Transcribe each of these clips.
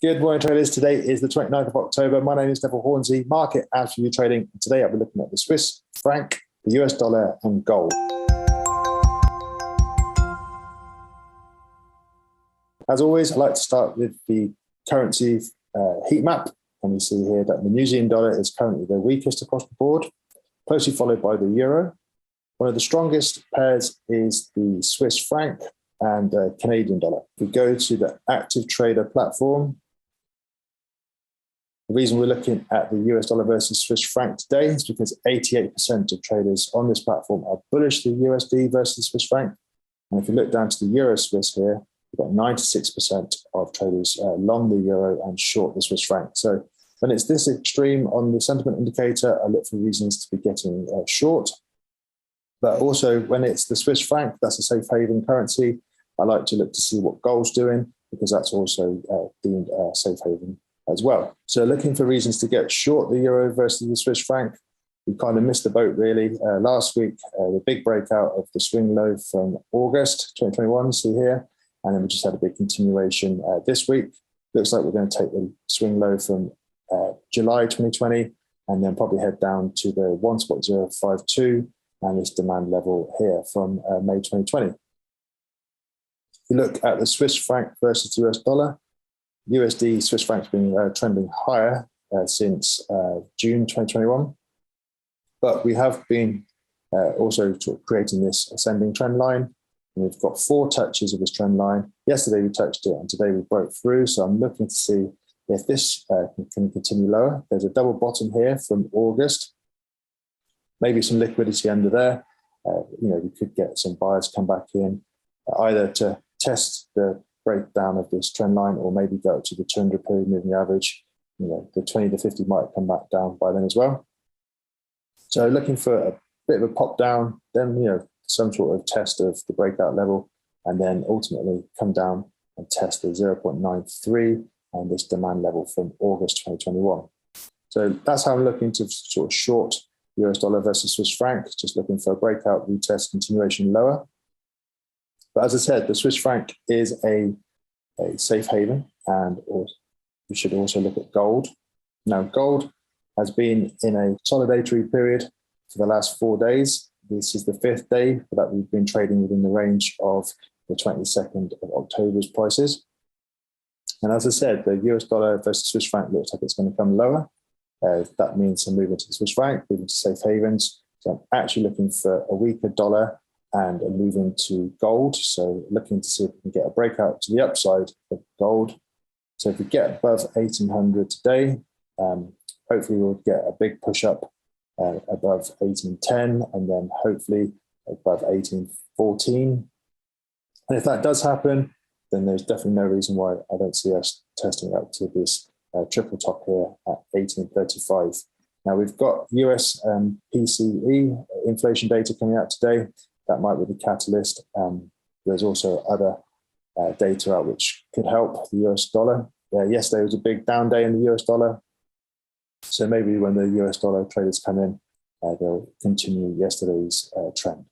Good morning, traders. Today is the 29th of October. My name is Neville Hornsey, market as for YouTrading. Today I'll be looking at the Swiss franc, the US dollar, and gold. As always, I like to start with the currency heat map. And we see here that the New Zealand dollar is currently the weakest across the board, closely followed by the euro. One of the strongest pairs is the Swiss franc and the Canadian dollar. If we go to the ActivTrader platform, the reason we're looking at the US dollar versus Swiss franc today is because 88% of traders on this platform are bullish the USD versus the Swiss franc. And if you look down to the Euro Swiss here, we've got 96% of traders long the euro and short the Swiss franc. So when it's this extreme on the sentiment indicator, I look for reasons to be getting short. But also when it's the Swiss franc, that's a safe haven currency, I like to look to see what gold's doing because that's also deemed a safe haven as well. So looking for reasons to get short the euro versus the Swiss franc. We kind of missed the boat really. Last week, the big breakout of the swing low from August 2021, see here. And then we just had a big continuation this week. Looks like we're going to take the swing low from July 2020 and then probably head down to the 1.052 and this demand level here from May 2020. If you look at the Swiss franc versus the US dollar, USD Swiss franc's been trending higher since June 2021. But we have been also creating this ascending trend line. And we've got 4 touches of this trend line. Yesterday we touched it and today we broke through. So I'm looking to see if this can continue lower. There's a double bottom here from August. Maybe some liquidity under there. We could get some buyers come back in either to test the breakdown of this trend line or maybe go up to the 200 period moving average. The 20 to 50 might come back down by then as well. So looking for a bit of a pop down, then some sort of test of the breakout level, and then ultimately come down and test the 0.93 and this demand level from August 2021. So that's how I'm looking to sort of short US dollar versus Swiss franc, just looking for a breakout, retest, continuation lower. But as I said, the Swiss franc is a safe haven, and we should also look at gold. Now, gold has been in a consolidatory period for the last 4 days. This is the 5th day that we've been trading within the range of the 22nd of October's prices. And as I said, the US dollar versus Swiss franc looks like it's going to come lower. That means some movement to the Swiss franc, moving to safe havens. So I'm actually looking for a weaker dollar and a move into gold. So looking to see if we can get a breakout to the upside of gold. So if we get above 1800 today, hopefully we'll get a big push up above 1810 and then hopefully above 1814. And if that does happen, then there's definitely no reason why I don't see us testing up to this triple top here at 1835. Now we've got US PCE inflation data coming out today. That might be the catalyst. There's also other data out which could help the US dollar. Yesterday was a big down day in the US dollar. So maybe when the US dollar traders come in, they'll continue yesterday's trend.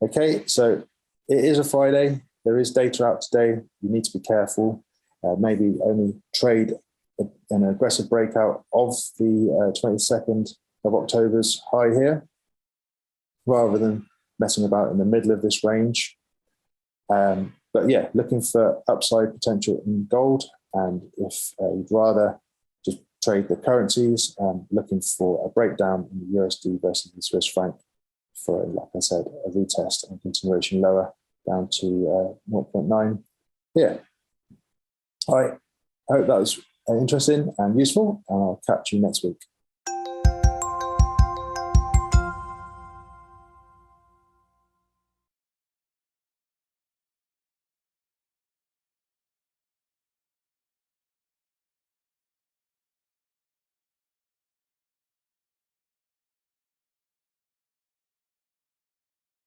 Okay, so it is a Friday. There is data out today. You need to be careful. Maybe only trade an aggressive breakout of the 22nd of October's high here, rather than messing about in the middle of this range. But yeah, looking for upside potential in gold. And if you'd rather just trade the currencies, looking for a breakdown in the USD versus the Swiss franc for, like I said, a retest and continuation lower down to 0.9. Yeah. All right. I hope that was interesting and useful, and I'll catch you next week.